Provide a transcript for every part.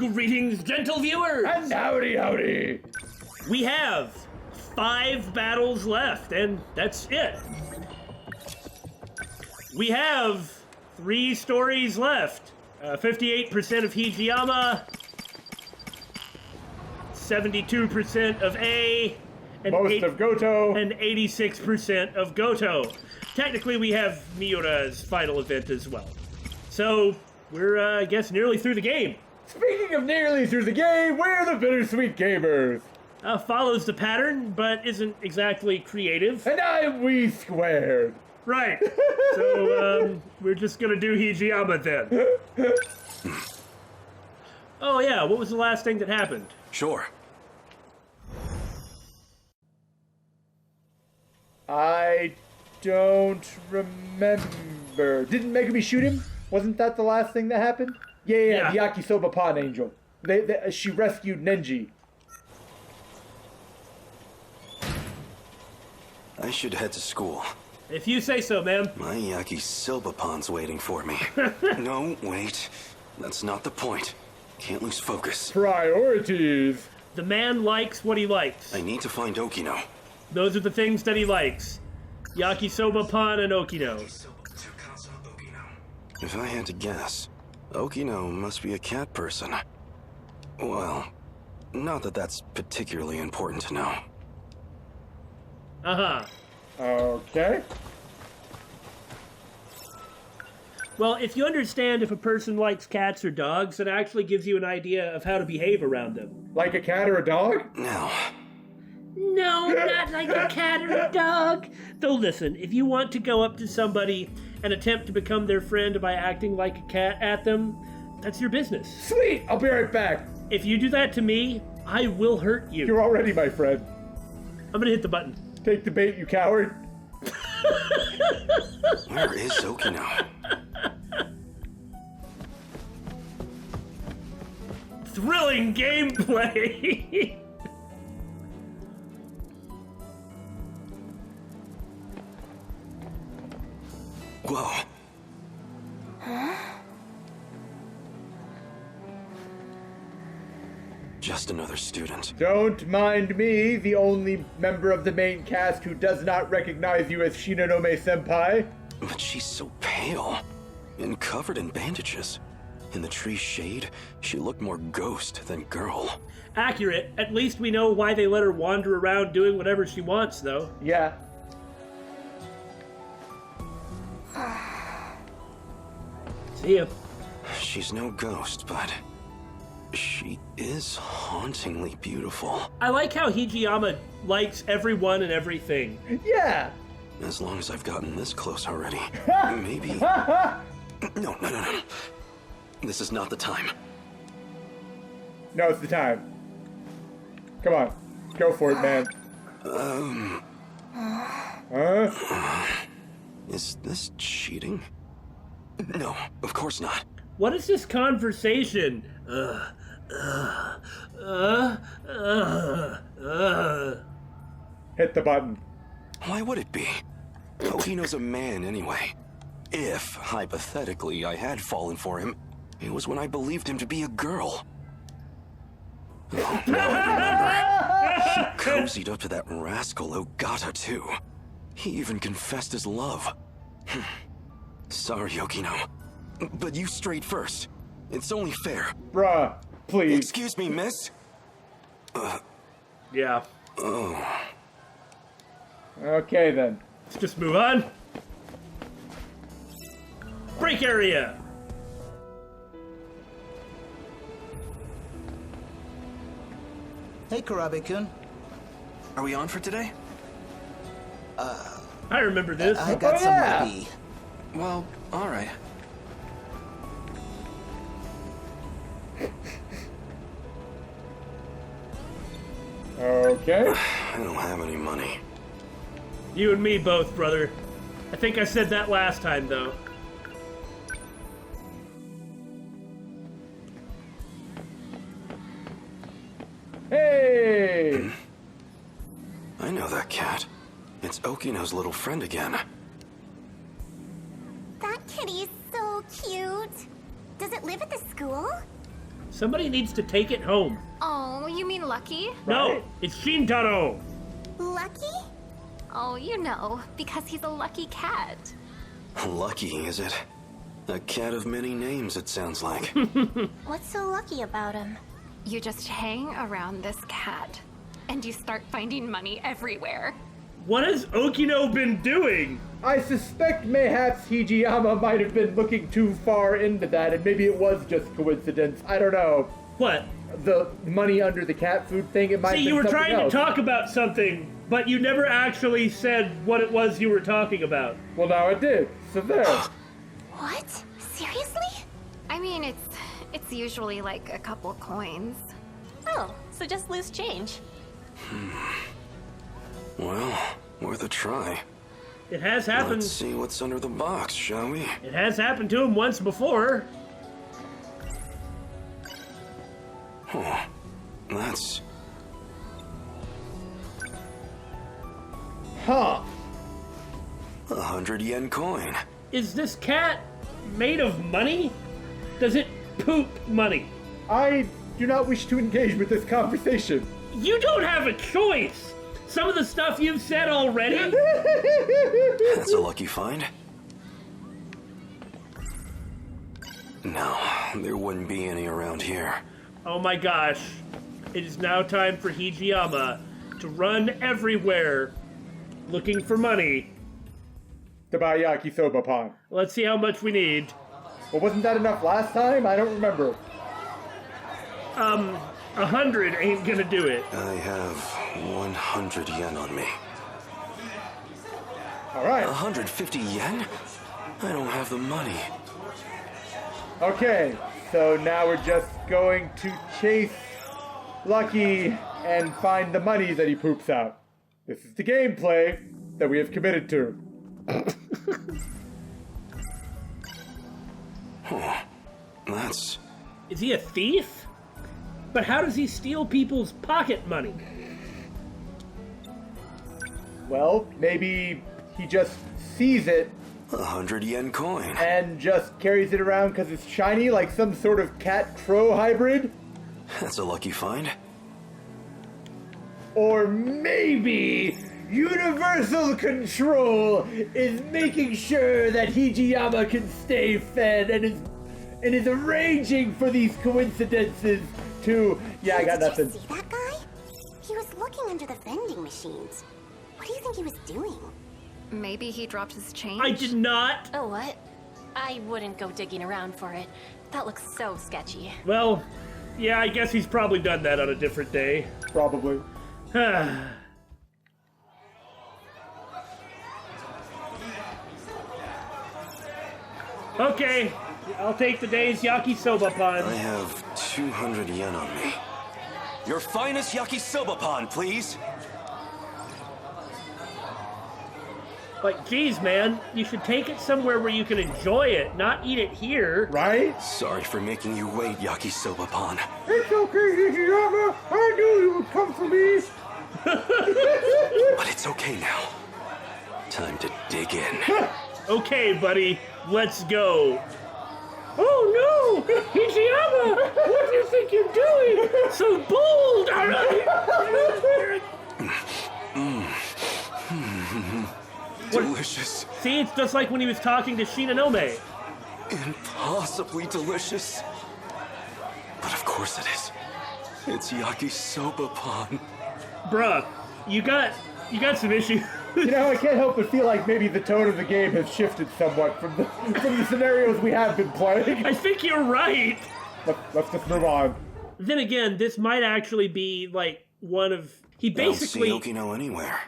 Greetings, gentle viewers! And howdy, howdy! We have 5 battles left, and that's it. We have 3 stories left. 58% of Hijiyama, 72% of A, and Most of Goto, and 86% of Goto. Technically, we have Miura's final event as well. So, we're, I guess, nearly through the game. Speaking of nearly through the game, we're the Bittersweet Gamers. Follows the pattern, but isn't exactly creative. And I'm We Squared. Right. So, we're just gonna do Hijiyama then. Oh yeah, what was the last thing that happened? Sure. I don't remember. Didn't Megumi shoot him? Wasn't that the last thing that happened? Yeah. The Yakisoba Pan angel. She rescued Nenji. I should head to school. If you say so, ma'am. My Yakisoba Pan's waiting for me. No, wait. That's not the point. Can't lose focus. Priorities. The man likes what he likes. I need to find Okino. Those are the things that he likes. Yakisoba Pan and Okino. If I had to guess, Okino must be a cat person. Well, not that that's particularly important to know. Uh-huh. Okay. Well, if you understand if a person likes cats or dogs, it actually gives you an idea of how to behave around them. Like a cat or a dog? Now, No, not like a cat or a dog. Though listen, if you want to go up to somebody and attempt to become their friend by acting like a cat at them, that's your business. Sweet! I'll be right back. If you do that to me, I will hurt you. You're already my friend. I'm gonna hit the button. Take the bait, you coward. where is Okino? Thrilling gameplay! Whoa. Just another student. Don't mind me, the only member of the main cast who does not recognize you as Shinonome-senpai. But she's so pale and covered in bandages. In the tree's shade, she looked more ghost than girl. Accurate. At least we know why they let her wander around doing whatever she wants, though. Yeah. See ya. She's no ghost, but she is hauntingly beautiful. I like how Hijiyama likes everyone and everything. Yeah. As long as I've gotten this close already, maybe... No. This is not the time. No, it's the time. Come on. Go for it, man. Huh? Is this cheating? No, of course not. What is this conversation? Hit the button. Why would it be? Okino's a man anyway. If, hypothetically, I had fallen for him, it was when I believed him to be a girl. Oh, now I remember. She cozied up to that rascal Ogata, too. He even confessed his love. Sorry, Okino. But you strayed first. It's only fair. Bruh, please. Excuse me, miss? Yeah. Oh. Okay, then. Let's just move on. Break area! Hey, Karabe-kun. Are we on for today? I remember this. I got somewhere to be. Well, alright. Okay. I don't have any money. You and me both, brother. I think I said that last time, though. Hey! I know that cat. It's Okino's little friend again. That kitty is so cute. Does it live at the school? Somebody needs to take it home. Oh, you mean Lucky? No, Right. it's Shintaro. Lucky? Oh, you know, because he's a lucky cat. Lucky, is it? A cat of many names, it sounds like. What's so lucky about him? You just hang around this cat, and you start finding money everywhere. What has Okino been doing? I suspect mayhaps Hijiyama might have been looking too far into that, and maybe it was just coincidence. I don't know. What? The money under the cat food thing, it might See, have been you were something trying else. to talk about something, but you never actually said what it was you were talking about. Well, now it did. So there. What? Seriously? I mean, it's usually like a couple coins. Oh, so just loose change. Well, worth a try. It has happened. Let's see what's under the box, shall we? It has happened to him once before. Oh, that's... Huh. 100 yen coin. Is this cat made of money? Does it poop money? I do not wish to engage with this conversation. You don't have a choice. Some of the stuff you've said already. That's a lucky find. No, there wouldn't be any around here. Oh my gosh. It is now time for Hijiyama to run everywhere looking for money. To buy Yakisoba Pan. Let's see how much we need. Well, wasn't that enough last time? I don't remember. 100 ain't gonna do it. I have 100 yen on me. All right. 150 yen? I don't have the money. Okay, so now we're just going to chase Lucky and find the money that he poops out. This is the gameplay that we have committed to. That's... Is he a thief? But how does he steal people's pocket money? Well, maybe he just sees it 100 yen coin. and just carries it around because it's shiny, like some sort of cat-crow hybrid. That's a lucky find. Or maybe Universal Control is making sure that Hijiyama can stay fed and is arranging for these coincidences to... Yeah, I got Did nothing. you see that guy? He was looking under the vending machines. What do you think he was doing? Maybe he dropped his change? I did not. Oh, what? I wouldn't go digging around for it. That looks so sketchy. Well, yeah, I guess he's probably done that on a different day. Probably. Okay, I'll take the day's yakisoba I pan. have 200 yen on me. Your finest yakisoba pan, please. Like, geez, man, you should take it somewhere where you can enjoy it, not eat it here. Right? Sorry for making you wait, yakisoba pan. It's okay, Hijiyama. I knew you would come for me. But it's okay now. Time to dig in. Okay, buddy, let's go. Oh no! Hijiyama! What do you think you're doing? So bold! Delicious. See, it's just like when he was talking to Shinonome. Impossibly delicious. But of course it is. It's yakisoba pan. Bruh, you got some issues. You know, I can't help but feel like maybe the tone of the game has shifted somewhat from the scenarios we have been playing. I think you're right. Let's just move on. Then again, this might actually be like one of... He basically Don't see Okino anywhere.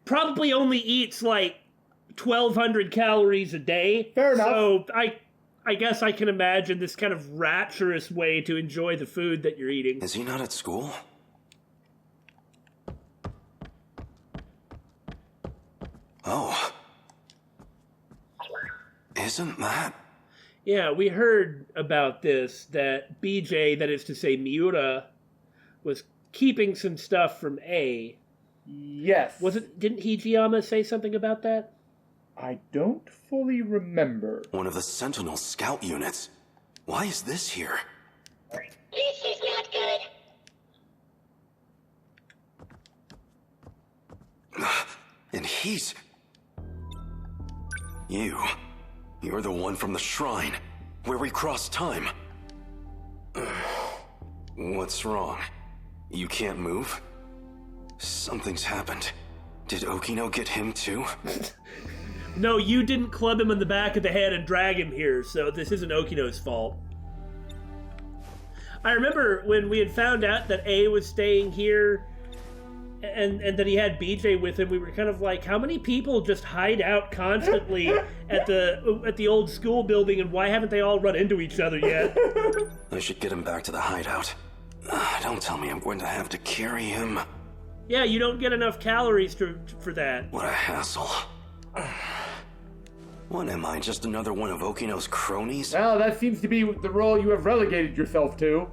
probably only eats like 1,200 calories a day. Fair enough. So I guess I can imagine this kind of rapturous way to enjoy the food that you're eating. Is he not at school? Oh. Isn't that? Yeah, we heard about this, that BJ, that is to say Miura, was keeping some stuff from A. Yes. Didn't Hijiyama say something about that? I don't fully remember. One of the Sentinel scout units. Why is this here? This is not good. And he's... You're the one from the shrine, where we crossed time. What's wrong? You can't move? Something's happened. Did Okino get him too? No, you didn't club him in the back of the head and drag him here, so this isn't Okino's fault. I remember when we had found out that A was staying here and that he had BJ with him, we were kind of like, how many people just hide out constantly at the old school building, and why haven't they all run into each other yet? I should get him back to the hideout. Don't tell me I'm going to have to carry him. Yeah, you don't get enough calories for that. What a hassle. What am I, just another one of Okino's cronies? Well, that seems to be the role you have relegated yourself to.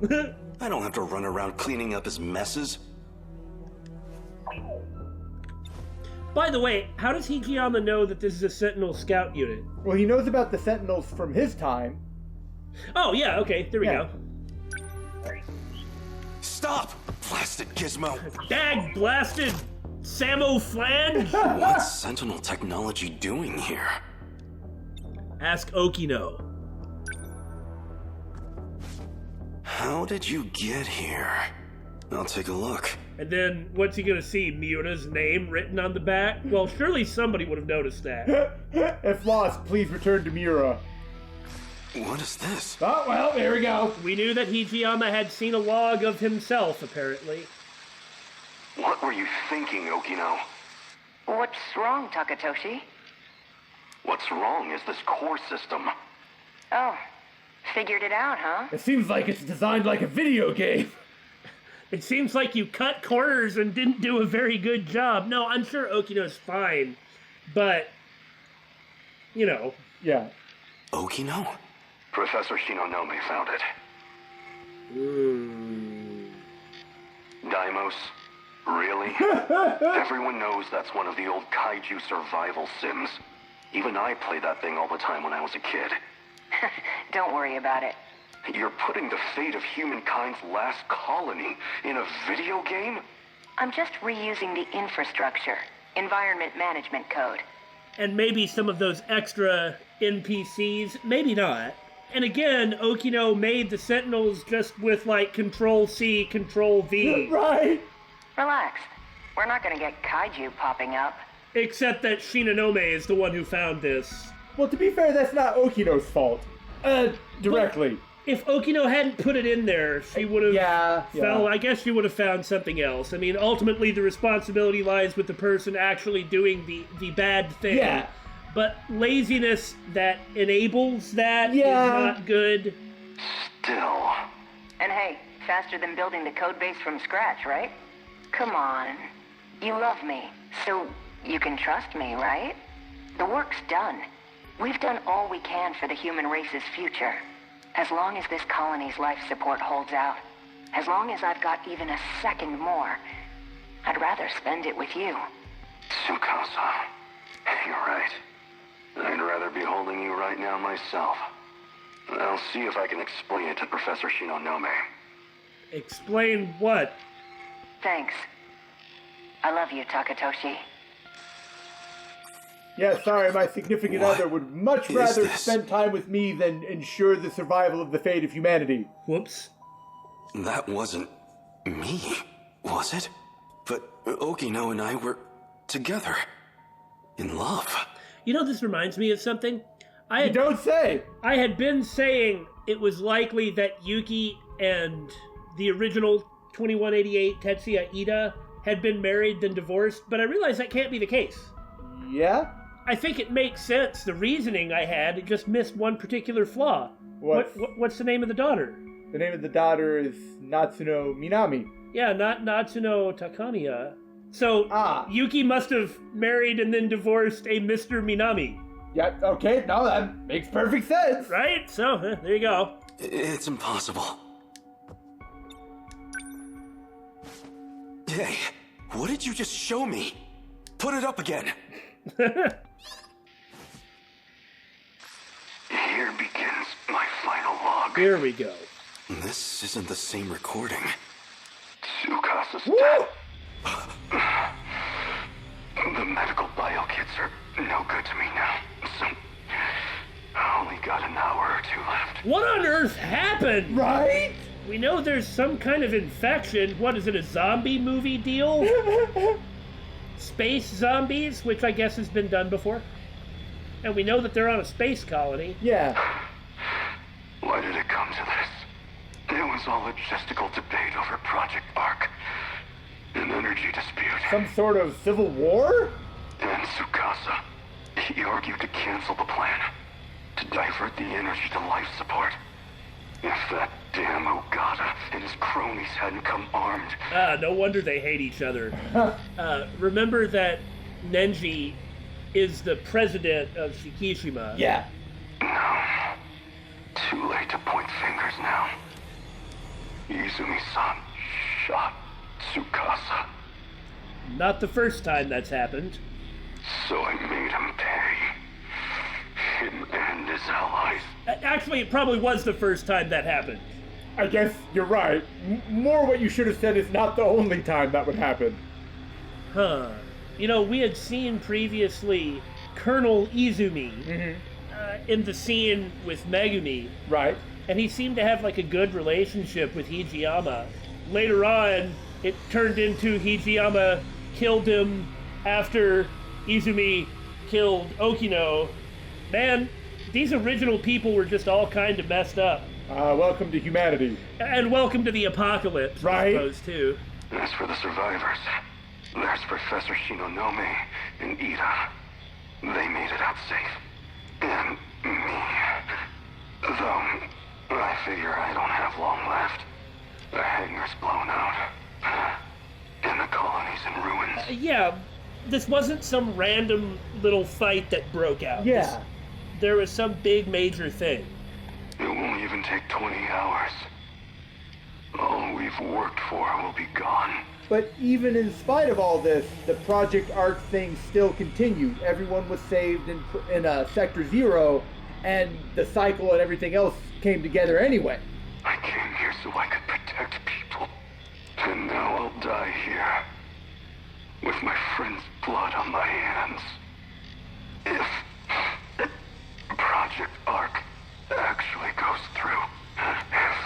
I don't have to run around cleaning up his messes. By the way, how does Hijiyama know that this is a Sentinel scout unit? Well, he knows about the Sentinels from his time. Oh, yeah, okay, there we Yeah. go. Stop! Blasted gizmo! Dag blasted Samo Flange! What's Sentinel technology doing here? Ask Okino. How did you get here? I'll take a look. And then, what's he gonna see? Miura's name written on the back? Well, surely somebody would have noticed that. If lost, please return to Miura. What is this? Oh, well, there we go. We knew that Hijiyama had seen a log of himself, apparently. What were you thinking, Okino? What's wrong, Takatoshi? What's wrong is this core system. Oh, figured it out, huh? It seems like it's designed like a video game. It seems like you cut corners and didn't do a very good job. No, I'm sure Okino's fine, but, you know. Yeah. Okino? Professor Shinonome found it. Dymos? Really? Everyone knows that's one of the old kaiju survival sims. Even I played that thing all the time when I was a kid. Don't worry about it. You're putting the fate of humankind's last colony in a video game? I'm just reusing the infrastructure, environment management code. And maybe some of those extra NPCs, maybe not. And again, Okino made the Sentinels just with, like, Control-C, Control-V. Right. Relax. We're not gonna get kaiju popping up. Except that Shinonome is the one who found this. Well, to be fair, that's not Okino's fault. Directly. If Okino hadn't put it in there, she would have... Yeah. I guess she would have found something else. I mean, ultimately, the responsibility lies with the person actually doing the bad thing. Yeah. But laziness that enables that is Yeah. not good. Still. And hey, faster than building the code base from scratch, right? Come on. You love me, so you can trust me, right? The work's done. We've done all we can for the human race's future. As long as this colony's life support holds out, as long as I've got even a second more, I'd rather spend it with you. Tsukasa. You're right. I'd rather be holding you right now myself. I'll see if I can explain it to Professor Shinonome. Explain what? Thanks. I love you, Takatoshi. Yeah, sorry, my significant What other would much is rather this? spend time with me than ensure the survival of the fate of humanity. Whoops. That wasn't me, was it? But Okino and I were together. In love. You know, this reminds me of something. You don't say! I had been saying it was likely that Yuki and the original 2188 Tetsuya Ida had been married then divorced, but I realized that can't be the case. Yeah? I think it makes sense. The reasoning I had, it just missed one particular flaw. What's the name of the daughter? The name of the daughter is Natsuno Minami. Yeah, not Natsuno Takamiya. So, Yuki must have married and then divorced a Mr. Minami. Yeah, okay, no, that makes perfect sense. Right? So, there you go. It's impossible. Hey, what did you just show me? Put it up again. Here begins my final log. Here we go. This isn't the same recording. Tsukasa's dead. The medical bio kits are no good to me now, so I only got an hour or two left. What on earth happened? Right? We know there's some kind of infection. What is it, a zombie movie deal? Space zombies, which I guess has been done before. And we know that they're on a space colony. Yeah. Why did it come to this? It was all logistical debate over Project Ark. An energy dispute. Some sort of civil war? And Tsukasa, he argued to cancel the plan. To divert the energy to life support. If that damn Ogata and his cronies hadn't come armed. No wonder they hate each other. Remember that Nenji is the president of Shikishima. Yeah. No. Too late to point fingers now. Izumi-san shot Tsukasa. Not the first time that's happened. So I made him pay. Him and his allies. Actually, it probably was the first time that happened. I guess you're right. More what you should have said is not the only time that would happen. Huh. You know, we had seen previously Colonel Izumi in the scene with Megumi. Right. And he seemed to have like a good relationship with Hijiyama. Later on, it turned into Hijiyama killed him after Izumi killed Okino. Man, these original people were just all kind of messed up. Welcome to humanity. And welcome to the apocalypse, right? I suppose, too. As for the survivors, there's Professor Shinonome and Ida. They made it out safe. And me. Though, I figure I don't have long left. The hangar's blown out. And the colony's in ruins. Yeah, this wasn't some random little fight that broke out. Yeah. There was some big major thing. It won't even take 20 hours. All we've worked for will be gone. But even in spite of all this, the Project Ark thing still continued. Everyone was saved in Sector Zero, and the cycle and everything else came together anyway. I came here so I could protect people. And now I'll die here. With my friend's blood on my hands. If Project Ark actually goes through. If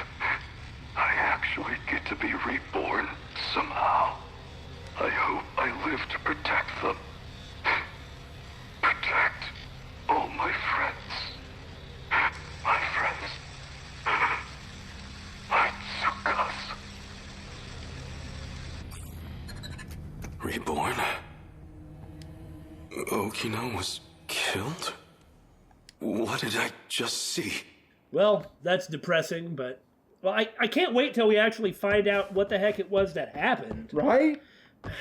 I actually get to be reborn somehow. I hope I live to protect them. Protect all my friends. My friends. My Tsukasa. Reborn? Okino was killed? What did I just see? Well, that's depressing, but... Well, I can't wait till we actually find out what the heck it was that happened. Right?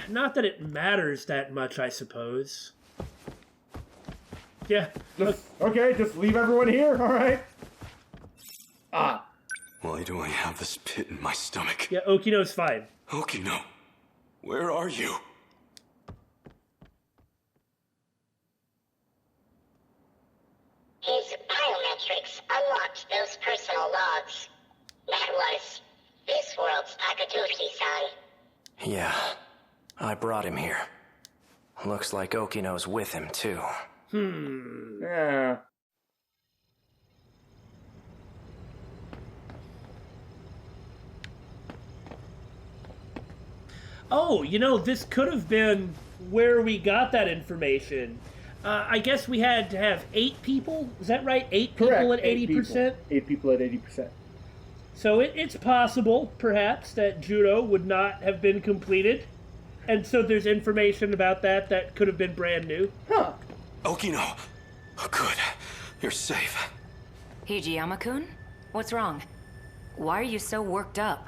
Not that it matters that much, I suppose. Yeah. Okay, just leave everyone here, alright? Why do I have this pit in my stomach? Yeah, Okino's fine. Okino, where are you? His biometrics unlocked those personal logs. That was this world's Takatoshi-san. Yeah, I brought him here. Looks like Okino's with him, too. Yeah. Oh, you know, this could have been where we got that information. I guess we had to have 8 people? Is that right? 8 people Correct. at 80%? 8 people at 80%. So it's possible, perhaps, that Judo would not have been completed. And so there's information about that could have been brand new. Huh. Okino! Oh, good. You're safe. Hijiyama-kun? What's wrong? Why are you so worked up?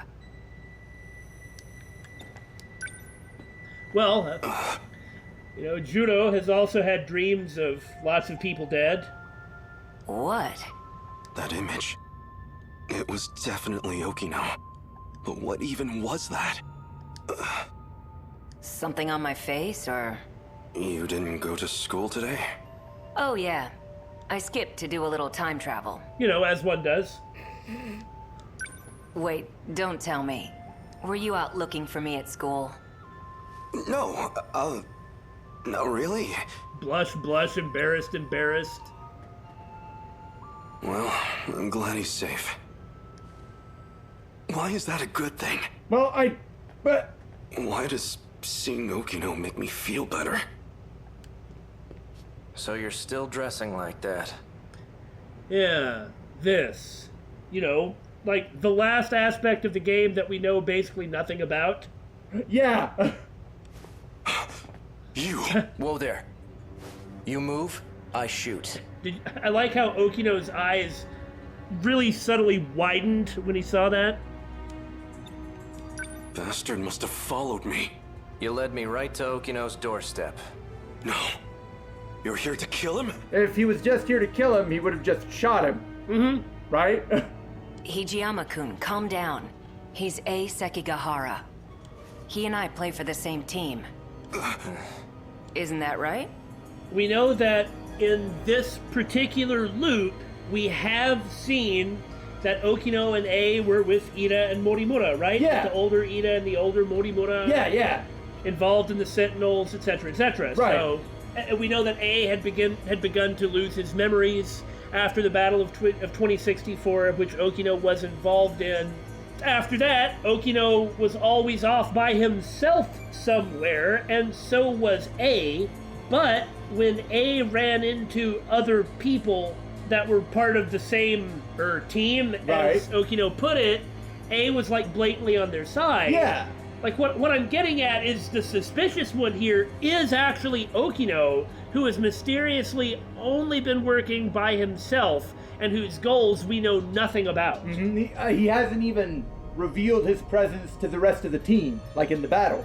Well, you know, Judo has also had dreams of lots of people dead. What? That image. It was definitely Okino. But what even was that? Something on my face, or...? You didn't go to school today? Oh, yeah. I skipped to do a little time travel. You know, as one does. Wait, don't tell me. Were you out looking for me at school? No, no, really. Blush, blush, embarrassed, embarrassed. Well, I'm glad he's safe. Why is that a good thing? Well, but... Why does seeing Okino make me feel better? So you're still dressing like that? Yeah, this. You know, like the last aspect of the game that we know basically nothing about. Yeah. You. Whoa there. You move, I shoot. I like how Okino's eyes really subtly widened when he saw that. Bastard must have followed me. You led me right to Okino's doorstep. No. You're here to kill him? If he was just here to kill him, he would have just shot him. Mm-hmm. Right? Hijiyama-kun, calm down. He's A. Sekigahara. He and I play for the same team. Isn't that right? We know that in this particular loop, we have seen that Okino and A were with Ida and Morimura, right? Yeah. The older Ida and the older Morimura. Yeah. Involved in the Sentinels, etc., etc. Right. So we know that A had begun to lose his memories after the Battle of 2064, which Okino was involved in. After that, Okino was always off by himself somewhere, and so was A. But when A ran into other people that were part of the same team, as Okino put it, A was like blatantly on their side. Yeah. Like what I'm getting at is the suspicious one here is actually Okino, who has mysteriously only been working by himself and whose goals we know nothing about. Mm-hmm. He hasn't even revealed his presence to the rest of the team, like in the battles.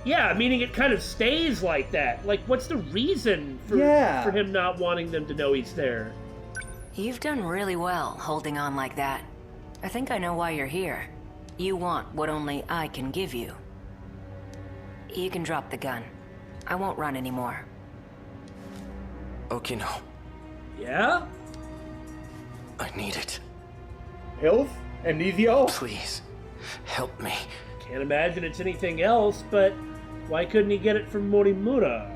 Yeah, meaning it kind of stays like that. Like, what's the reason for him not wanting them to know he's there? You've done really well holding on like that. I think I know why you're here. You want what only I can give you. You can drop the gun. I won't run anymore. Okino, Yeah? I need it. Health? Amnesio? Please, help me. Can't imagine it's anything else, but why couldn't he get it from Morimura?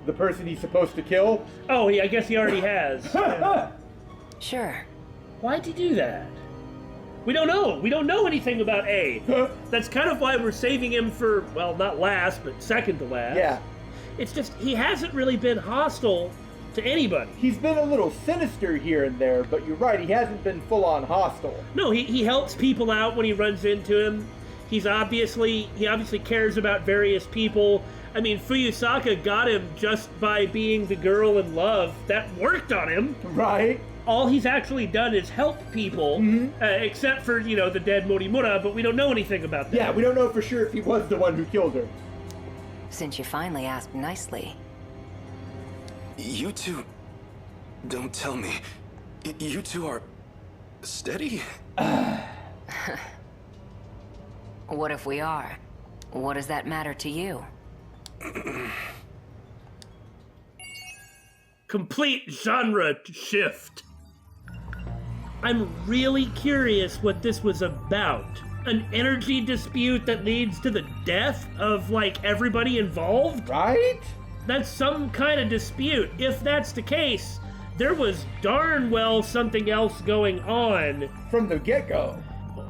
The person he's supposed to kill? Oh, I guess he already has. Yeah. Sure. Why'd he do that? We don't know. We don't know anything about A. That's kind of why we're saving him for, well, not last, but second to last. Yeah. It's just, he hasn't really been hostile to anybody. He's been a little sinister here and there, but you're right, he hasn't been full-on hostile. No, he helps people out when he runs into him. He obviously cares about various people. I mean, Fuyusaka got him just by being the girl in love. That worked on him. Right. All he's actually done is help people, except for, the dead Morimura, but we don't know anything about that. Yeah, we don't know for sure if he was the one who killed her. Since you finally asked nicely. You two... Don't tell me. You two are... steady? What if we are? What does that matter to you? Complete genre shift. I'm really curious what this was about. An energy dispute that leads to the death of, everybody involved? Right? That's some kind of dispute. If that's the case, there was darn well something else going on. From the get-go.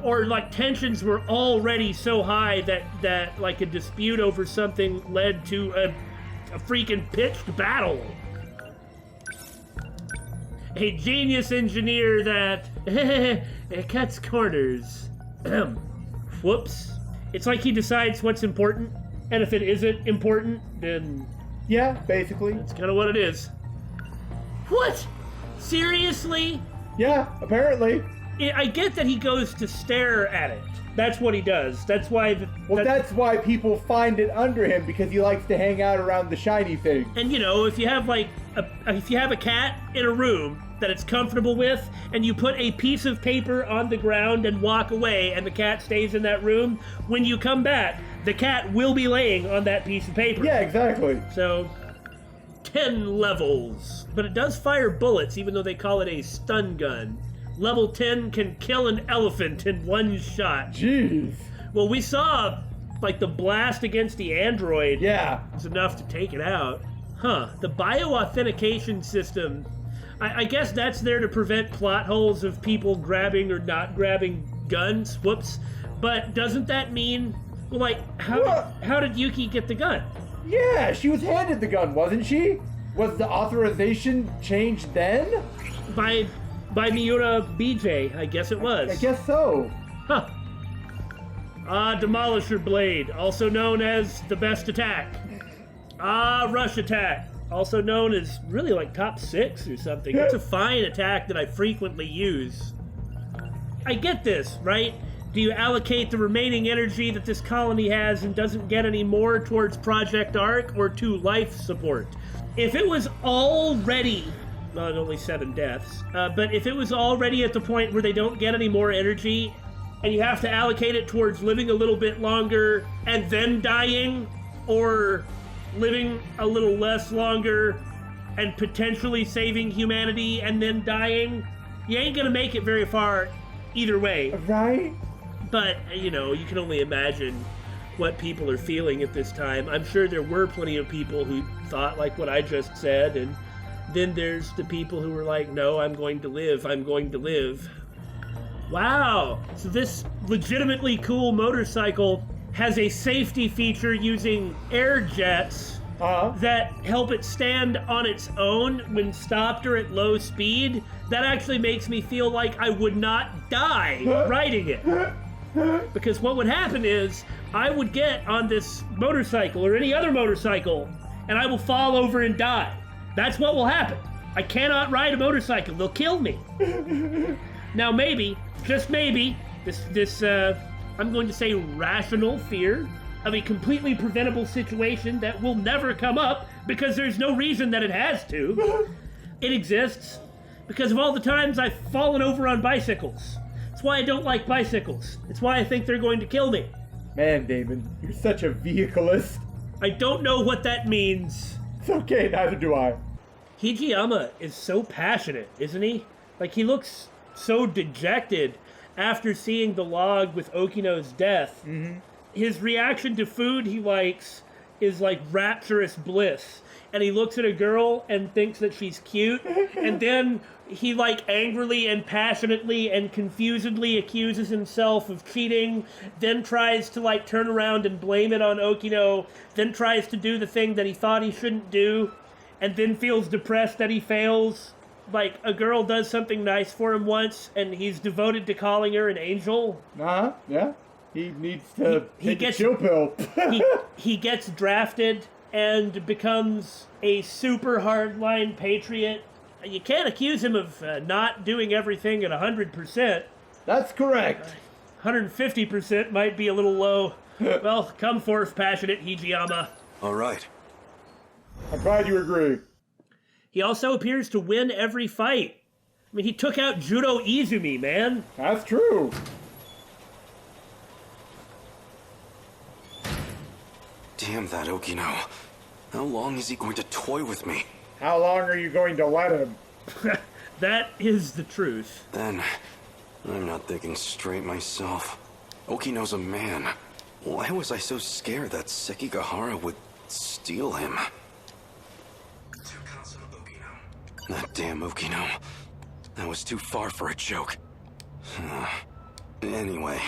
Or, tensions were already so high that a dispute over something led to a freaking pitched battle. A genius engineer that cuts corners. Whoops. It's like he decides what's important, and if it isn't important, then... Yeah, basically. That's kind of what it is. What? Seriously? Yeah, apparently. I get that he goes to stare at it. That's what he does. That's why... That's why people find it under him, because he likes to hang out around the shiny thing. And if you have if you have a cat in a room that it's comfortable with, and you put a piece of paper on the ground and walk away, and the cat stays in that room, when you come back, the cat will be laying on that piece of paper. Yeah, exactly. So, 10 levels. But it does fire bullets, even though they call it a stun gun. level 10 can kill an elephant in one shot. Jeez. Well, we saw, like, the blast against the android. Yeah. Was enough to take it out. Huh. The bioauthentication system, I guess that's there to prevent plot holes of people grabbing or not grabbing guns. Whoops. But doesn't that mean, well, like, how did Yuki get the gun? Yeah, she was handed the gun, wasn't she? Was the authorization changed then? By Miura BJ, I guess it was. I guess so. Huh. Demolisher Blade, also known as the best attack. Rush Attack, also known as really like top 6 or something. It's a fine attack that I frequently use. I get this, right? Do you allocate the remaining energy that this colony has and doesn't get any more towards Project Arc or to life support? If it was already, well, only 7 deaths, but if it was already at the point where they don't get any more energy and you have to allocate it towards living a little bit longer and then dying, or living a little less longer and potentially saving humanity and then dying, you ain't gonna make it very far either way. Right? But, you know, you can only imagine what people are feeling at this time. I'm sure there were plenty of people who thought like what I just said, and then there's the people who were like, no, I'm going to live, I'm going to live. Wow, so this legitimately cool motorcycle has a safety feature using air jets that help it stand on its own when stopped or at low speed. That actually makes me feel like I would not die riding it. Because what would happen is, I would get on this motorcycle or any other motorcycle, and I will fall over and die. That's what will happen. I cannot ride a motorcycle. They'll kill me. Now maybe, just maybe, this I'm going to say rational fear of a completely preventable situation that will never come up because there's no reason that it has to. It exists because of all the times I've fallen over on bicycles. It's why I don't like bicycles. It's why I think they're going to kill me. Man, Damon, you're such a vehicleist. I don't know what that means. It's okay, neither do I. Hijiyama is so passionate, isn't he? Like, he looks so dejected after seeing the log with Okino's death. Mm-hmm. His reaction to food he likes is like rapturous bliss. And he looks at a girl and thinks that she's cute, and then he like angrily and passionately and confusedly accuses himself of cheating, then tries to like turn around and blame it on Okino, then tries to do the thing that he thought he shouldn't do, and then feels depressed that he fails. Like, a girl does something nice for him once, and he's devoted to calling her an angel. Yeah. He needs to take a chill pill. he gets drafted and becomes a super hardline patriot. You can't accuse him of not doing everything at 100%. That's correct. 150% might be a little low. Well, come forth, passionate Hijiyama. All right. I'm glad you agree. He also appears to win every fight. I mean, he took out Judo Izumi, man. That's true. Damn that Okino. How long is he going to toy with me? How long are you going to let him? That is the truth. Then, I'm not thinking straight myself. Okino's a man. Why was I so scared that Sekigahara would steal him? That damn Okino. That was too far for a joke. Anyway,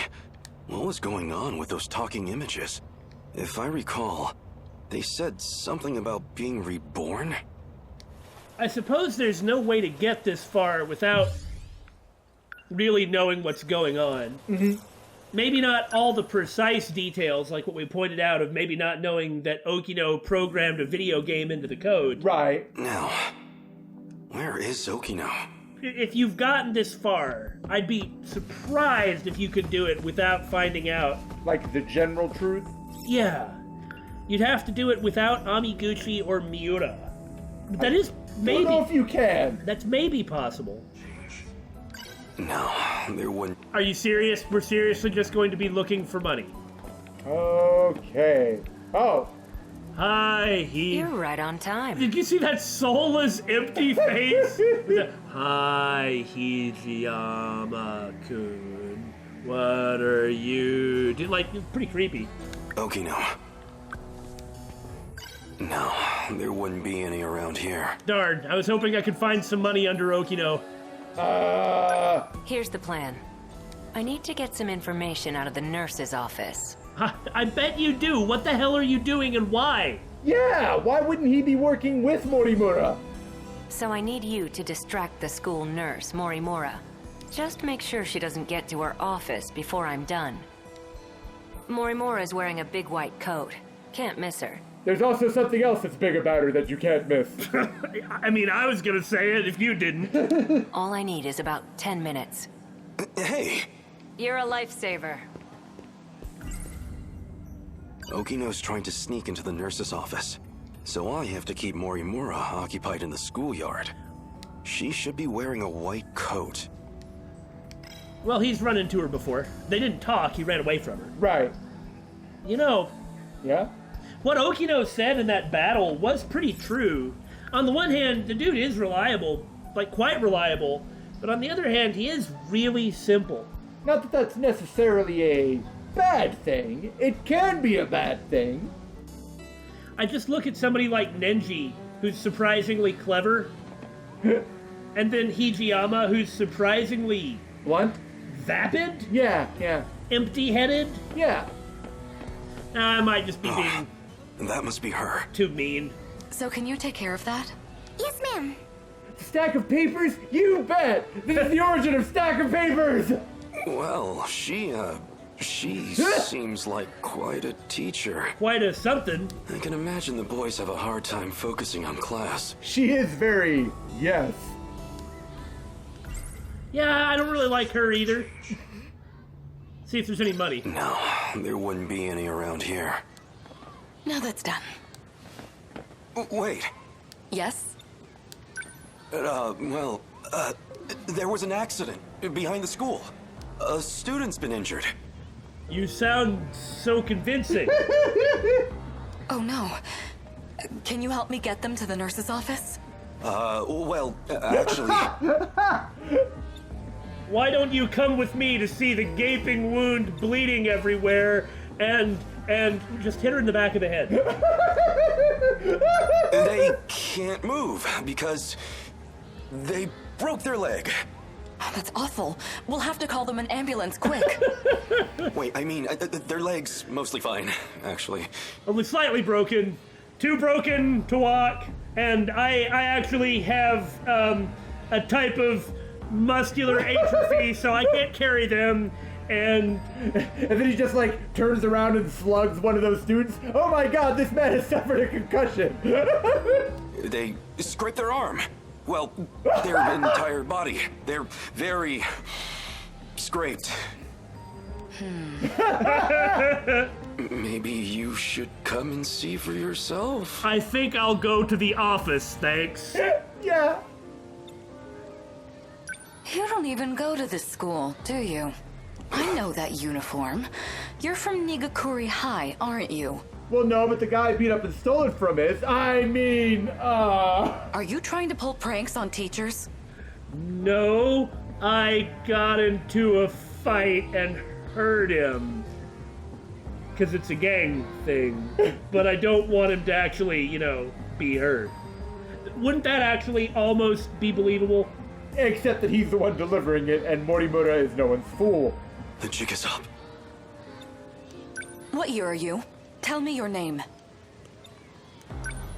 what was going on with those talking images? If I recall, they said something about being reborn? I suppose there's no way to get this far without really knowing what's going on. Mm-hmm. Maybe not all the precise details, like what we pointed out of maybe not knowing that Okino programmed a video game into the code. Right. Now, where is Okino? If you've gotten this far, I'd be surprised if you could do it without finding out. Like the general truth? Yeah. You'd have to do it without Amiguchi or Miura. But that is maybe... I don't know if you can. That's maybe possible. No, there wouldn't... Are you serious? We're seriously just going to be looking for money. Okay. Oh. Hi, You're right on time. Did you see that soulless, empty face? Hi, Hijiyama-kun. What are you doing? Like, it's pretty creepy. Okino. No, there wouldn't be any around here. Darn, I was hoping I could find some money under Okino. Here's the plan. I need to get some information out of the nurse's office. I bet you do. What the hell are you doing and why? Yeah, why wouldn't he be working with Morimura? So I need you to distract the school nurse, Morimura. Just make sure she doesn't get to her office before I'm done. Morimura's wearing a big white coat. Can't miss her. There's also something else that's big about her that you can't miss. I mean, I was gonna say it if you didn't. All I need is about 10 minutes. Hey! You're a lifesaver. Okino's trying to sneak into the nurse's office, so I have to keep Morimura occupied in the schoolyard. She should be wearing a white coat. Well, he's run into her before. They didn't talk, he ran away from her. Right. You know... Yeah? What Okino said in that battle was pretty true. On the one hand, the dude is reliable, like quite reliable, but on the other hand, he is really simple. Not that that's necessarily a bad thing. It can be a bad thing. I just look at somebody like Nenji, who's surprisingly clever, and then Hijiyama, who's surprisingly... Blunt? Vapid? Yeah. Empty-headed? Yeah. I might just be being... That must be her. Too mean. So can you take care of that? Yes, ma'am. Stack of papers? You bet! This is the origin of stack of papers! Well, she seems like quite a teacher. Quite a something. I can imagine the boys have a hard time focusing on class. She is very... yes. Yeah, I don't really like her either. See if there's any money. No, there wouldn't be any around here. Now that's done. Wait. Yes? There was an accident behind the school. A student's been injured. You sound so convincing. Oh no. Can you help me get them to the nurse's office? Actually... Why don't you come with me to see the gaping wound bleeding everywhere and just hit her in the back of the head? They can't move because they broke their leg. Oh, that's awful. We'll have to call them an ambulance quick. Wait, I mean, their leg's mostly fine, actually. Only slightly broken. Too broken to walk. And I actually have a type of muscular atrophy, so I can't carry them. And then he just like turns around and slugs one of those students. Oh my god, this man has suffered a concussion. They scraped their arm. Well, their entire body. They're very scraped. Maybe you should come and see for yourself. I think I'll go to the office, thanks. Yeah. You don't even go to this school, do you? I know that uniform. You're from Nigakuri High, aren't you? Well, no, but the guy I beat up and stole it from is. Are you trying to pull pranks on teachers? No, I got into a fight and hurt him. Because it's a gang thing. But I don't want him to actually, be hurt. Wouldn't that actually almost be believable? Except that he's the one delivering it, and Morimura is no one's fool. The jig is up. What year are you? Tell me your name.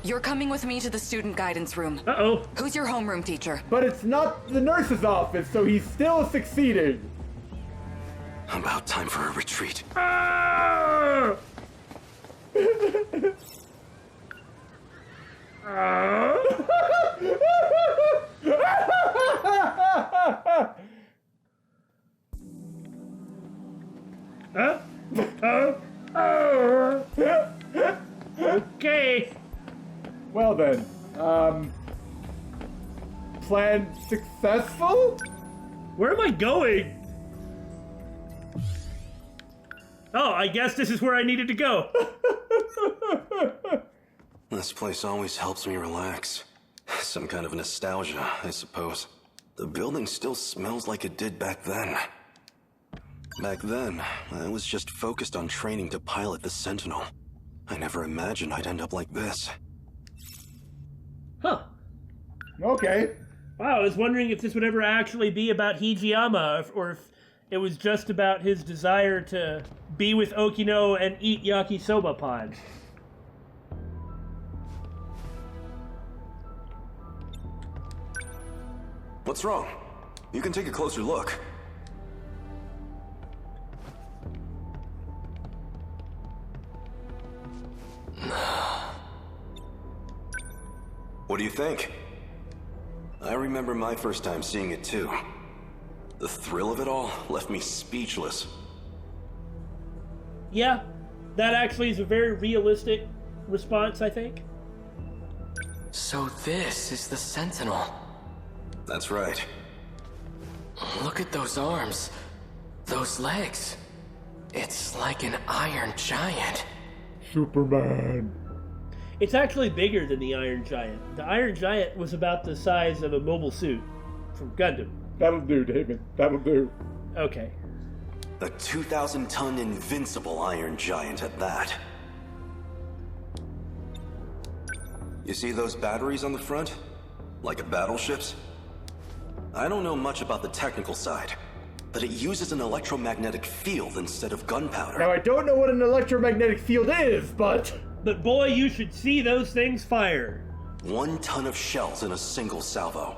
You're coming with me to the student guidance room. Uh-oh. Who's your homeroom teacher? But it's not the nurse's office, so he's still succeeding. About time for a retreat. Ah! Okay. Well then, plan successful? Where am I going? Oh, I guess this is where I needed to go. This place always helps me relax. Some kind of nostalgia, I suppose. The building still smells like it did back then. Back then, I was just focused on training to pilot the Sentinel. I never imagined I'd end up like this. Huh. Okay. Wow, I was wondering if this would ever actually be about Hijiyama, or if it was just about his desire to be with Okino and eat Yakisoba Pan. What's wrong? You can take a closer look. What do you think? I remember my first time seeing it too. The thrill of it all left me speechless. Yeah, that actually is a very realistic response, I think. So this is the Sentinel. That's right. Look at those arms. Those legs. It's like an iron giant. Superman. It's actually bigger than the Iron Giant. The Iron Giant was about the size of a mobile suit from Gundam. That'll do, David. That'll do. Okay. A 2,000-ton invincible iron giant at that. You see those batteries on the front? Like a battleship's? I don't know much about the technical side, but it uses an electromagnetic field instead of gunpowder. Now, I don't know what an electromagnetic field is, but... But boy, you should see those things fire. 1 ton of shells in a single salvo.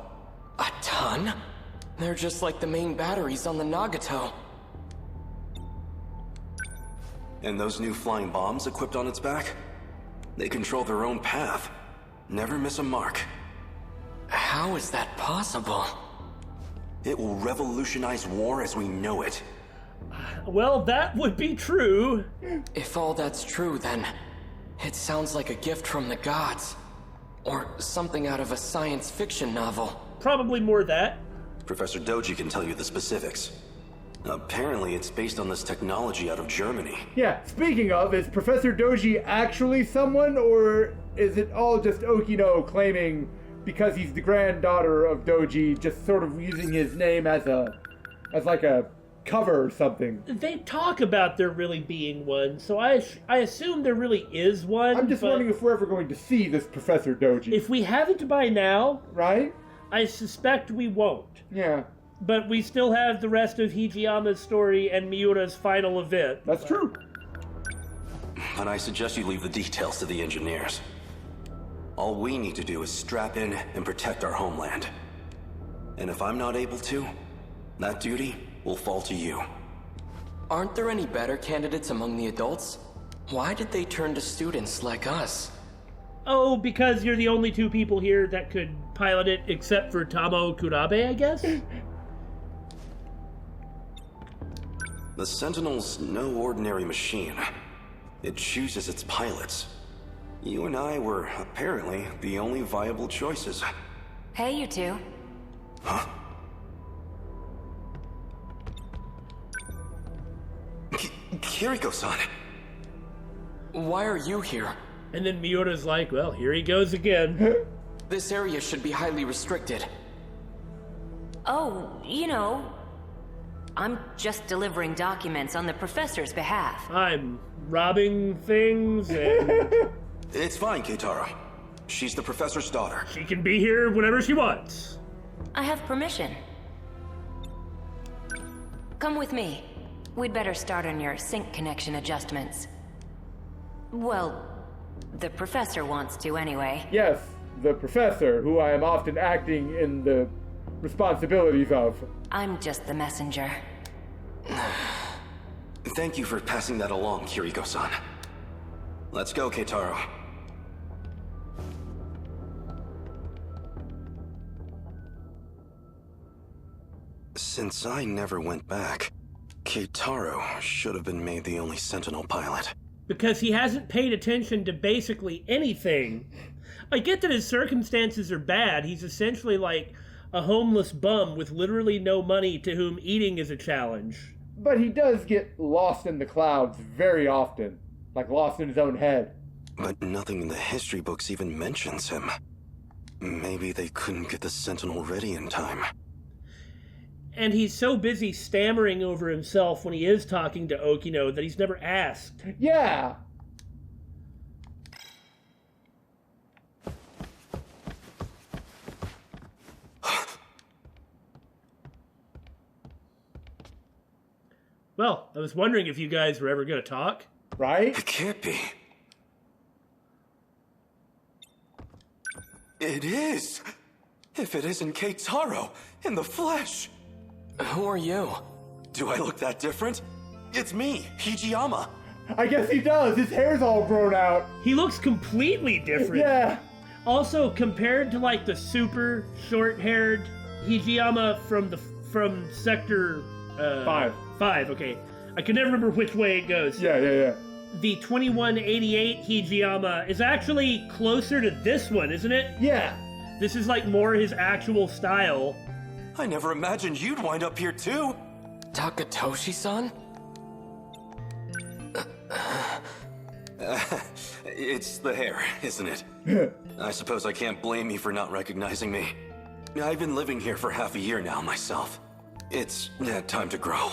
A ton? They're just like the main batteries on the Nagato. And those new flying bombs equipped on its back? They control their own path. Never miss a mark. How is that possible? It will revolutionize war as we know it. Well, that would be true. If all that's true, then it sounds like a gift from the gods. Or something out of a science fiction novel. Probably more that. Professor Doji can tell you the specifics. Apparently, it's based on this technology out of Germany. Yeah, speaking of, is Professor Doji actually someone, or is it all just Okino claiming, because he's the granddaughter of Doji, just sort of using his name as like a cover or something? They talk about there really being one, so I assume there really is one. I'm just wondering if we're ever going to see this Professor Doji. If we haven't by now, right? I suspect we won't. Yeah. But we still have the rest of Hijiyama's story and Miura's final event. That's true. But I suggest you leave the details to the engineers. All we need to do is strap in and protect our homeland. And if I'm not able to, that duty will fall to you. Aren't there any better candidates among the adults? Why did they turn to students like us? Oh, because you're the only 2 people here that could pilot it, except for Tamo Kurabe, I guess? The Sentinel's no ordinary machine. It chooses its pilots. You and I were, apparently, the only viable choices. Hey, you two. Huh? Kiriko-san! Why are you here? And then Miura's like, well, here he goes again. This area should be highly restricted. Oh, you know, I'm just delivering documents on the professor's behalf. I'm robbing things and... It's fine, Keitaro. She's the professor's daughter. She can be here whenever she wants. I have permission. Come with me. We'd better start on your sync connection adjustments. Well, the professor wants to anyway. Yes, the professor, who I am often acting in the responsibilities of. I'm just the messenger. Thank you for passing that along, Kiriko-san. Let's go, Keitaro. Since I never went back, Keitaro should have been made the only Sentinel pilot. Because he hasn't paid attention to basically anything. I get that his circumstances are bad. He's essentially like a homeless bum with literally no money to whom eating is a challenge. But he does get lost in the clouds very often. Like lost in his own head. But nothing in the history books even mentions him. Maybe they couldn't get the Sentinel ready in time. And he's so busy stammering over himself when he is talking to Okino that he's never asked. Yeah. Well, I was wondering if you guys were ever going to talk. Right? It can't be. It is! If it isn't Keitaro, in the flesh! Who are you? Do I look that different? It's me, Hijiyama! I guess he does. His hair's all grown out. He looks completely different. Yeah. Also, compared to like the super short-haired Hijiyama from Sector 5, okay. I can never remember which way it goes. Yeah. The 2188 Hijiyama is actually closer to this one, isn't it? Yeah. This is like more his actual style. I never imagined you'd wind up here too! Takatoshi-san? It's the hair, isn't it? I suppose I can't blame you for not recognizing me. I've been living here for half a year now myself. It's time to grow.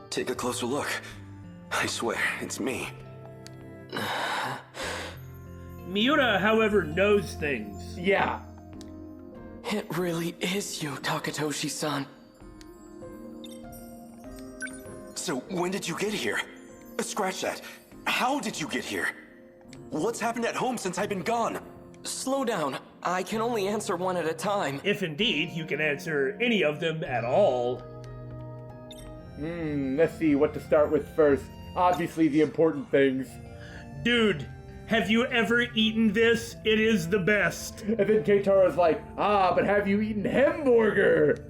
Take a closer look. I swear, it's me. Miura, however, knows things. Yeah. It really is you, Takatoshi-san. So, when did you get here? Scratch that. How did you get here? What's happened at home since I've been gone? Slow down. I can only answer one at a time. If indeed you can answer any of them at all. Let's see what to start with first. Obviously the important things. Dude, have you ever eaten this? It is the best. And then Keitaro's like, but have you eaten hamburger?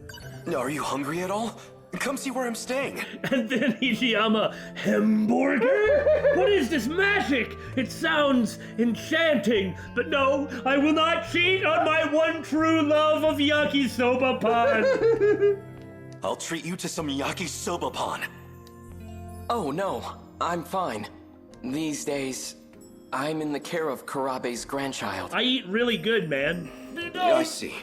Are you hungry at all? Come see where I'm staying. And then Hijiyama, hamburger? What is this magic? It sounds enchanting, but no, I will not cheat on my one true love of Yakisoba Pan. I'll treat you to some Yakisoba Pan. Oh no, I'm fine. These days, I'm in the care of Kurabe's grandchild. I eat really good, man. Yeah, I see.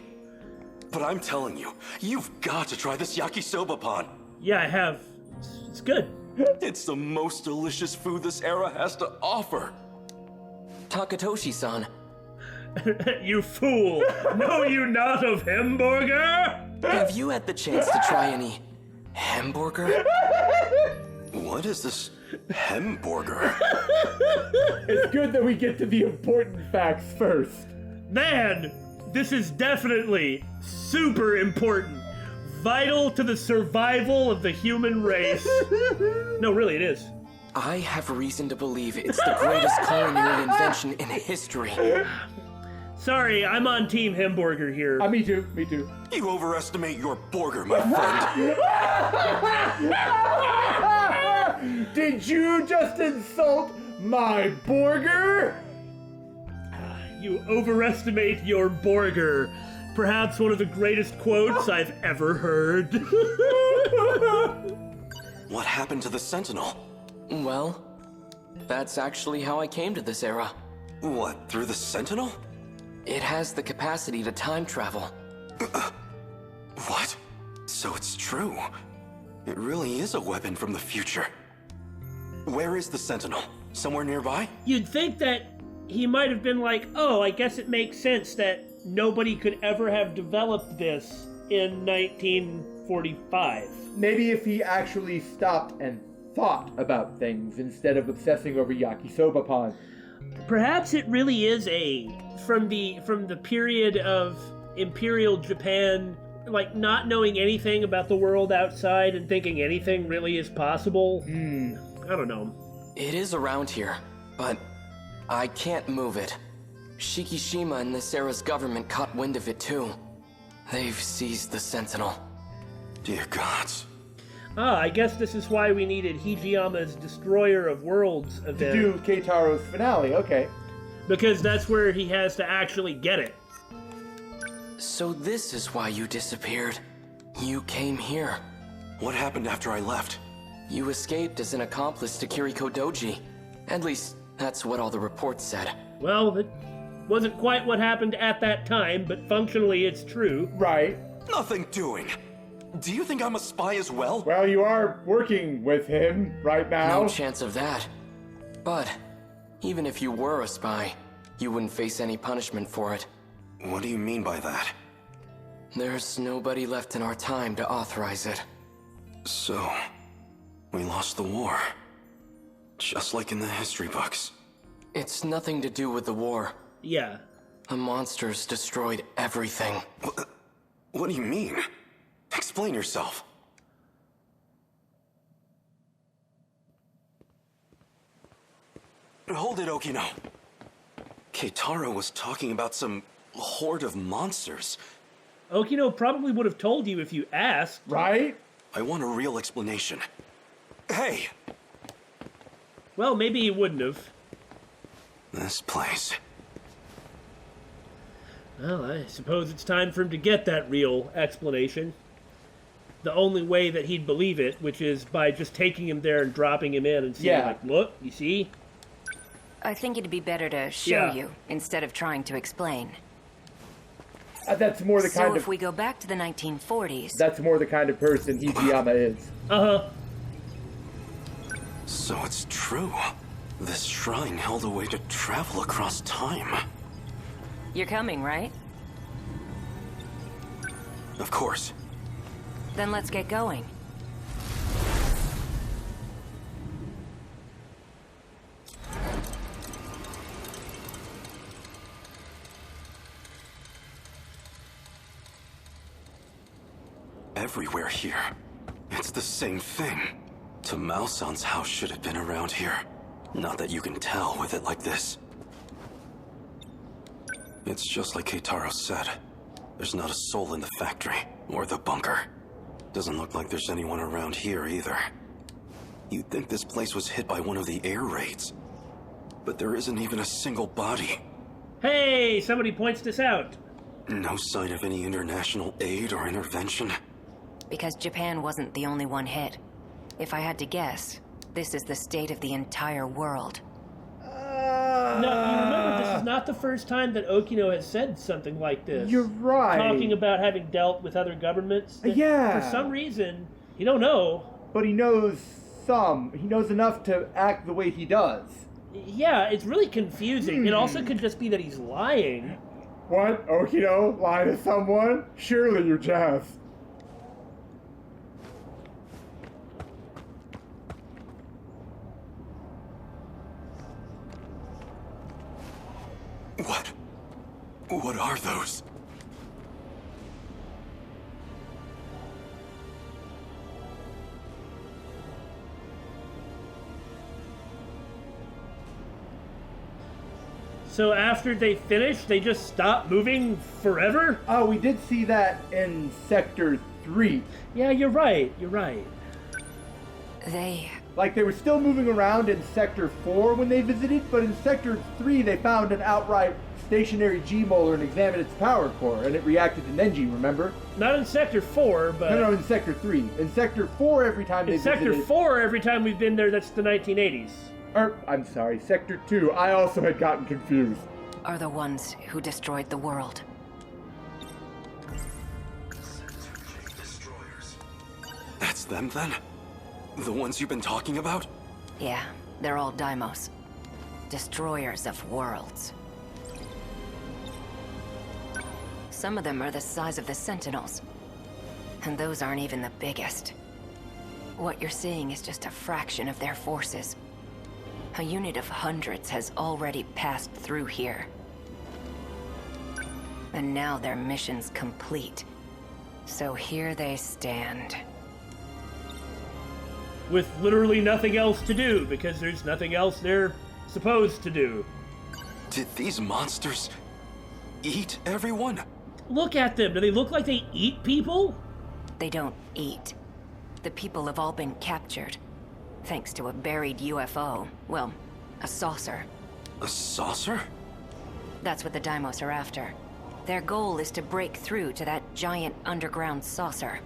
But I'm telling you, you've got to try this Yakisoba Pan. Yeah, I have. It's good. It's the most delicious food this era has to offer. Takatoshi-san. You fool! Know you not of hamburger? Have you had the chance to try any hamburger? What is this hamburger? It's good that we get to the important facts first. Man, this is definitely super important. Vital to the survival of the human race. No, really, it is. I have reason to believe it's the greatest culinary invention in history. Sorry, I'm on Team Hamburger here. Me too. You overestimate your burger, my friend. Did you just insult my burger? You overestimate your Borger. Perhaps one of the greatest quotes I've ever heard. What happened to the Sentinel? Well, that's actually how I came to this era. What, through the Sentinel? It has the capacity to time travel. What? So it's true. It really is a weapon from the future. Where is the Sentinel? Somewhere nearby? You'd think that he might have been like, oh, I guess it makes sense that nobody could ever have developed this in 1945. Maybe if he actually stopped and thought about things instead of obsessing over Yakisoba Pan. Perhaps it really is from the period of Imperial Japan, like not knowing anything about the world outside and thinking anything really is possible. I don't know. It is around here, but I can't move it. Shikishima and this era's government caught wind of it too. They've seized the Sentinel. Dear gods. I guess this is why we needed Hijiyama's Destroyer of Worlds event. To do Keitaro's finale, okay. Because that's where he has to actually get it. So this is why you disappeared. You came here. What happened after I left? You escaped as an accomplice to Kiriko Doji. At least, That's what all the reports said. Well, it wasn't quite what happened at that time, but functionally it's true. Right. Nothing doing. Do you think I'm a spy as well? Well, you are working with him right now. No chance of that. But even if you were a spy, you wouldn't face any punishment for it. What do you mean by that? There's nobody left in our time to authorize it. So, we lost the war. Just like in the history books. It's nothing to do with the war. Yeah. The monsters destroyed everything. What do you mean? Explain yourself. Hold it, Okino. Keitaro was talking about some horde of monsters. Okino probably would have told you if you asked. Right? I want a real explanation. Hey! Well, maybe he wouldn't have. This place. Well, I suppose it's time for him to get that real explanation. The only way that he'd believe it, which is by just taking him there and dropping him in and saying, like, look, you see? I think it'd be better to show you instead of trying to explain. That's more the kind of... So if we go back to the 1940s... That's more the kind of person Hijiyama is. Uh-huh. So it's true. This shrine held a way to travel across time. You're coming, right? Of course. Then let's get going. Everywhere here. It's the same thing. Tamao-san's house should have been around here. Not that you can tell with it like this. It's just like Keitaro said. There's not a soul in the factory, or the bunker. Doesn't look like there's anyone around here either. You'd think this place was hit by one of the air raids. But there isn't even a single body. Hey, somebody points this out. No sign of any international aid or intervention. Because Japan wasn't the only one hit. If I had to guess, this is the state of the entire world. No, you remember, this is not the first time that Okino has said something like this. You're right. Talking about having dealt with other governments. Yeah. For some reason, you don't know. But he knows some. He knows enough to act the way he does. Yeah, it's really confusing. It also could just be that he's lying. What? Okino? Lie to someone? Surely you're just... What are those? So after they finish, they just stop moving forever? Oh, we did see that in Sector 3. Yeah, you're right. You're right. Like, they were still moving around in Sector 4 when they visited, but in Sector 3 they found an outright stationary G-molar and examined its power core, and it reacted to Nenji, remember? Not in Sector 4, but... No, in Sector 3. In Sector 4, every time they visited... In Sector 4, every time we've been there, that's the 1980s. I'm sorry, Sector 2. I also had gotten confused. Are the ones who destroyed the world. That's them, then? The ones you've been talking about? Yeah, they're all Dymos. Destroyers of worlds. Some of them are the size of the Sentinels. And those aren't even the biggest. What you're seeing is just a fraction of their forces. A unit of hundreds has already passed through here. And now their mission's complete. So here they stand. With literally nothing else to do, because there's nothing else they're supposed to do. Did these monsters eat everyone? Look at them. Do they look like they eat people? They don't eat. The people have all been captured. Thanks to a buried UFO. Well, a saucer. A saucer? That's what the Dymos are after. Their goal is to break through to that giant underground saucer.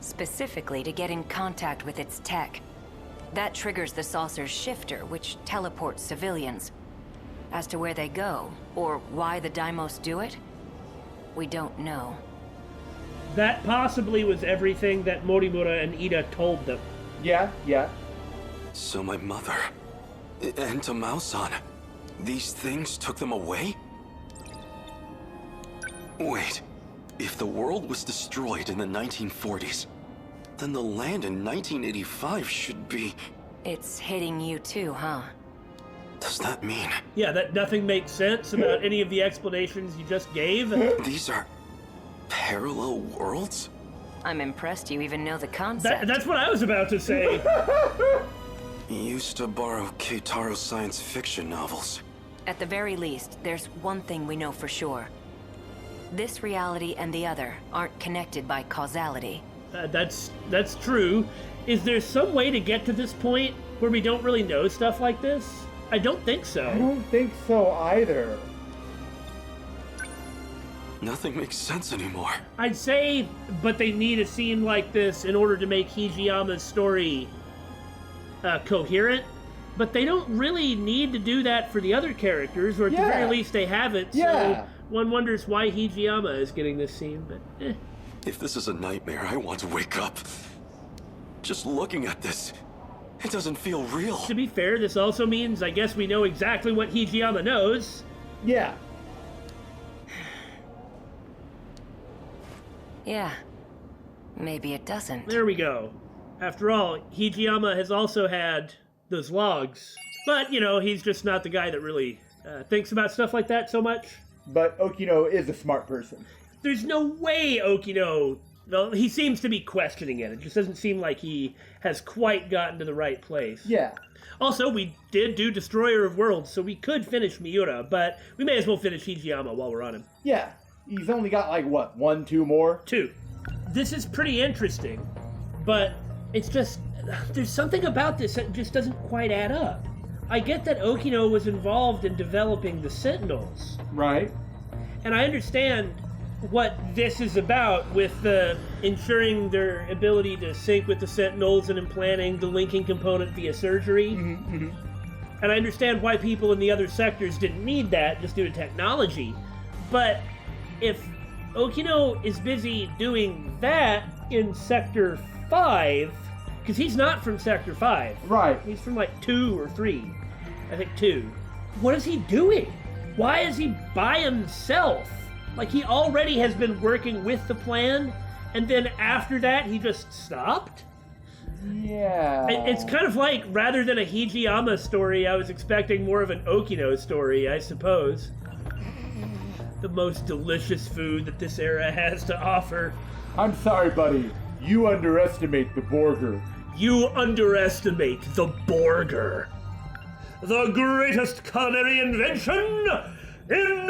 Specifically to get in contact with its tech. That triggers the saucer's shifter, which teleports civilians. As to where they go, or why the Dymos do it, we don't know. That possibly was everything that Morimura and Ida told them. Yeah. So my mother and Tamao-san, these things took them away? Wait, if the world was destroyed in the 1940s, then the land in 1985 should be... It's hitting you too, huh? Does that mean... Yeah, that nothing makes sense about any of the explanations you just gave? These are... parallel worlds? I'm impressed you even know the concept. That's what I was about to say. Used to borrow Keitaro science fiction novels. At the very least, there's one thing we know for sure. This reality and the other aren't connected by causality. That's true. Is there some way to get to this point where we don't really know stuff like this? I don't think so. I don't think so either. Nothing makes sense anymore. I'd say, but they need a scene like this in order to make Hijiyama's story coherent. But they don't really need to do that for the other characters, or at the very least they haven't. So one wonders why Hijiyama is getting this scene, but If this is a nightmare, I want to wake up. Just looking at this, it doesn't feel real. To be fair, this also means I guess we know exactly what Hijiyama knows. Yeah. Yeah. Maybe it doesn't. There we go. After all, Hijiyama has also had those logs. But, you know, he's just not the guy that really thinks about stuff like that so much. But Okino is a smart person. There's no way Okino... Well, he seems to be questioning it. It just doesn't seem like he has quite gotten to the right place. Yeah. Also, we did do Destroyer of Worlds, so we could finish Miura, but we may as well finish Hijiyama while we're on him. Yeah. He's only got, like, what, 1, 2 more? 2. This is pretty interesting, but it's just... There's something about this that just doesn't quite add up. I get that Okino was involved in developing the Sentinels. Right. And I understand what this is about with the ensuring their ability to sync with the Sentinels and implanting the linking component via surgery. And I understand why people in the other sectors didn't need that just due to technology. But if Okino is busy doing that in Sector 5, because he's not from Sector 5. Right. He's from like 2 or 3. I think 2. What is he doing? Why is he by himself? Like, he already has been working with the plan, and then after that, he just stopped? Yeah. It's kind of like, rather than a Hijiyama story, I was expecting more of an Okino story, I suppose. The most delicious food that this era has to offer. I'm sorry, buddy. You underestimate the Borger. You underestimate the Borger. The greatest culinary invention in